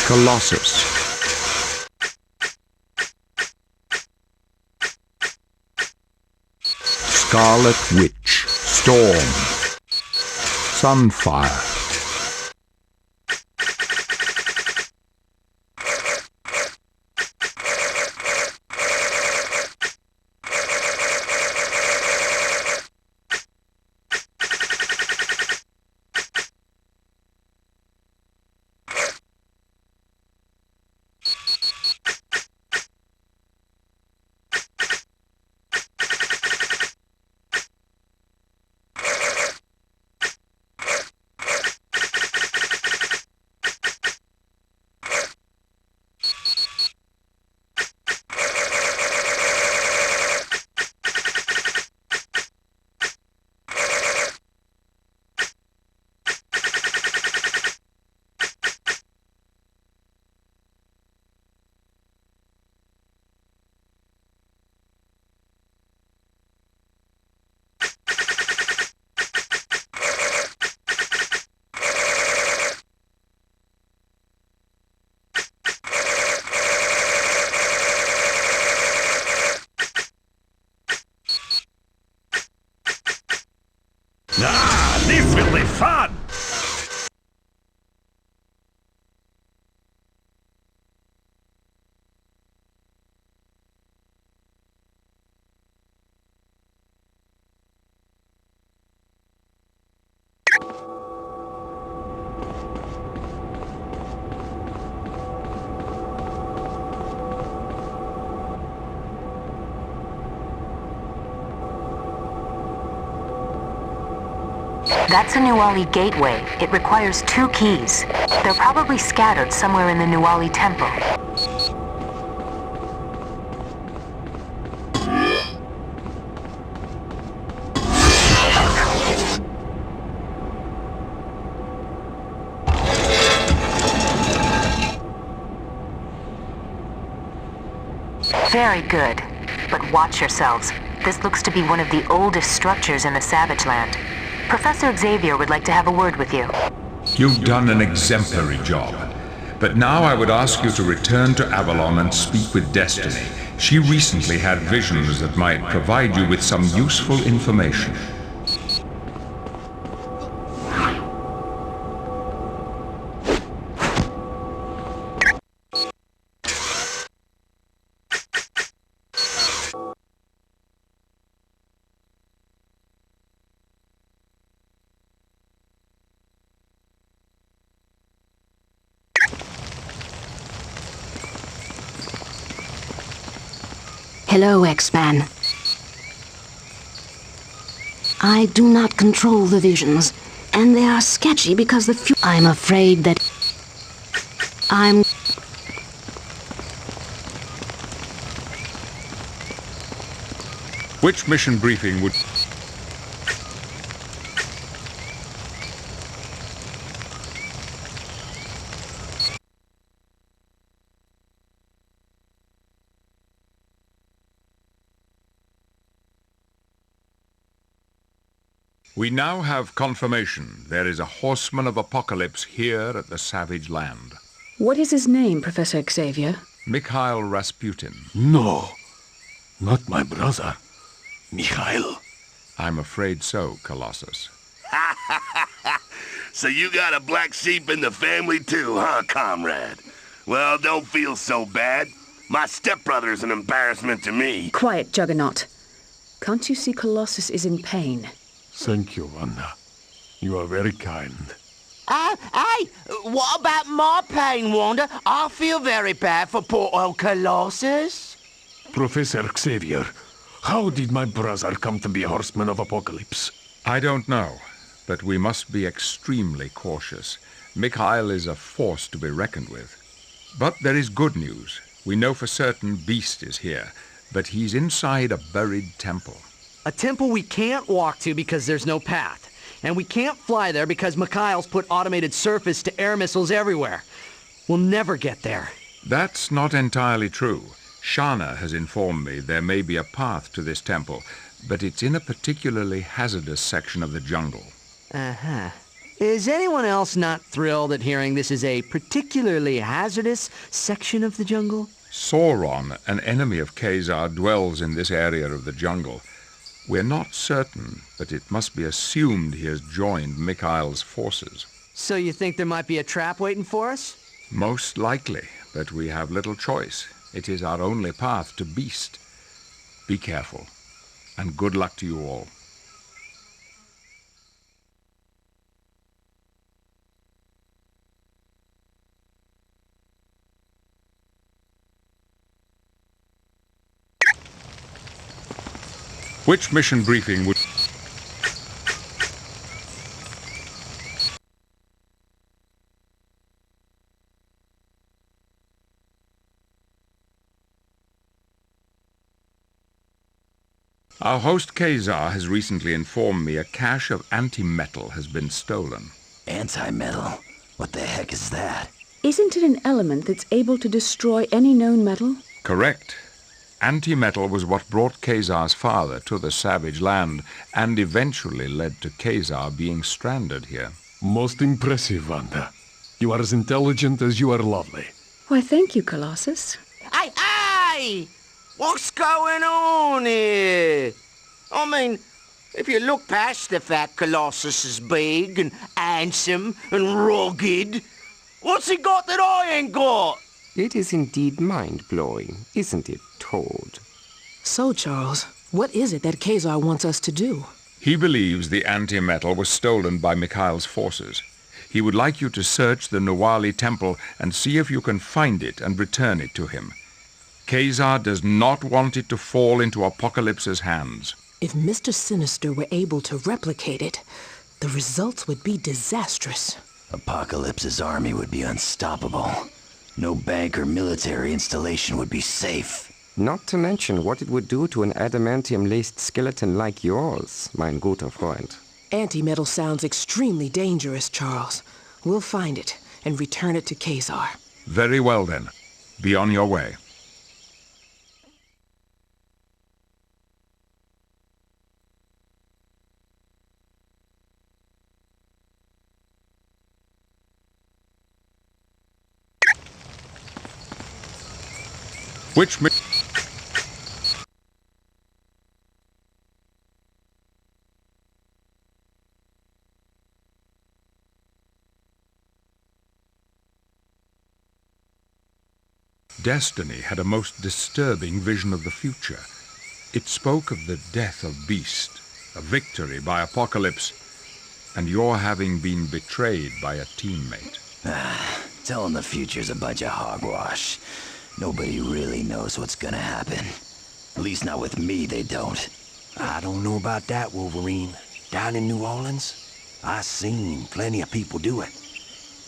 Colossus. Scarlet Witch. Storm. Sunfire. Ah, this will be fun! That's a Nuwali gateway. It requires 2 keys. They're probably scattered somewhere in the Nuwali temple. Very good. But watch yourselves. This looks to be one of the oldest structures in the Savage Land. Professor Xavier would like to have a word with you. You've done an exemplary job. But now I would ask you to return to Avalon and speak with Destiny. She recently had visions that might provide you with some useful information. Hello, X-Man. I do not control the visions, and they are sketchy because I'm afraid that Which mission briefing would... We now have confirmation there is a horseman of apocalypse here at the Savage Land. What is his name, Professor Xavier? Mikhail Rasputin. No, not my brother, Mikhail. I'm afraid so, Colossus. So you got a black sheep in the family too, huh, comrade? Well, don't feel so bad. My stepbrother's an embarrassment to me. Quiet, Juggernaut. Can't you see Colossus is in pain? Thank you, Wanda. You are very kind. Hey, what about my pain, Wanda? I feel very bad for poor old Colossus. Professor Xavier, how did my brother come to be a horseman of apocalypse? I don't know, but we must be extremely cautious. Mikhail is a force to be reckoned with. But there is good news. We know for certain Beast is here, but he's inside a buried temple. A temple we can't walk to because there's no path. And we can't fly there because Mikhail's put automated surface-to-air missiles everywhere. We'll never get there. That's not entirely true. Shana has informed me there may be a path to this temple, but it's in a particularly hazardous section of the jungle. Uh-huh. Is anyone else not thrilled at hearing this is a particularly hazardous section of the jungle? Sauron, an enemy of Khazar, dwells in this area of the jungle. We're not certain, but it must be assumed he has joined Mikhail's forces. So you think there might be a trap waiting for us? Most likely, but we have little choice. It is our only path to Beast. Be careful, and good luck to you all. Which mission briefing would... Our host Khazar has recently informed me a cache of anti-metal has been stolen. Anti-metal? What the heck is that? Isn't it an element that's able to destroy any known metal? Correct. Anti-metal was what brought Khazar's father to the savage land and eventually led to Khazar being stranded here. Most impressive, Wanda. You are as intelligent as you are lovely. Why, thank you, Colossus. Hey, hey! What's going on here? I mean, if you look past the fact Colossus is big and handsome and rugged, what's he got that I ain't got? It is indeed mind-blowing, isn't it, Toad? So, Charles, what is it that Khazar wants us to do? He believes the anti-metal was stolen by Mikhail's forces. He would like you to search the Nawali temple and see if you can find it and return it to him. Khazar does not want it to fall into Apocalypse's hands. If Mr. Sinister were able to replicate it, the results would be disastrous. Apocalypse's army would be unstoppable. No bank or military installation would be safe. Not to mention what it would do to an adamantium-laced skeleton like yours, mein guter Freund. Antimetal sounds extremely dangerous, Charles. We'll find it and return it to Khazar. Very well, then. Be on your way. Which Destiny had a most disturbing vision of the future. It spoke of the death of Beast, a victory by Apocalypse, and your having been betrayed by a teammate. Telling the future's a bunch of hogwash. Nobody really knows what's gonna happen. At least not with me, they don't. I don't know about that, Wolverine. Down in New Orleans, I seen plenty of people do it.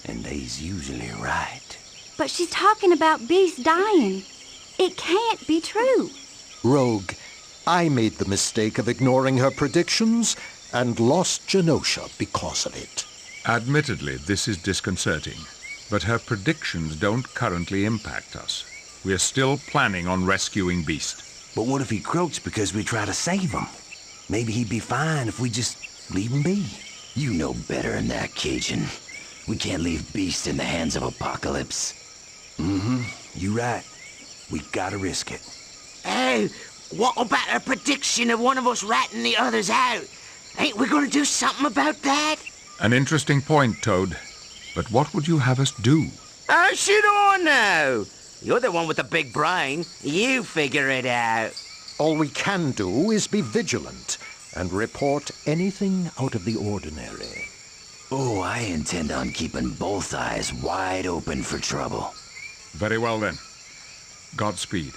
And they's usually right. But she's talking about Beast dying. It can't be true. Rogue, I made the mistake of ignoring her predictions and lost Genosha because of it. Admittedly, this is disconcerting, but her predictions don't currently impact us. We are still planning on rescuing Beast. But what if he croaks because we try to save him? Maybe he'd be fine if we just leave him be. You know better than that, Cajun. We can't leave Beast in the hands of Apocalypse. Mm-hmm. You right. We gotta risk it. Oh, what about a prediction of one of us ratting the others out? Ain't we gonna do something about that? An interesting point, Toad. But what would you have us do? How should I know? You're the one with the big brain. You figure it out. All we can do is be vigilant and report anything out of the ordinary. Oh, I intend on keeping both eyes wide open for trouble. Very well, then. Godspeed.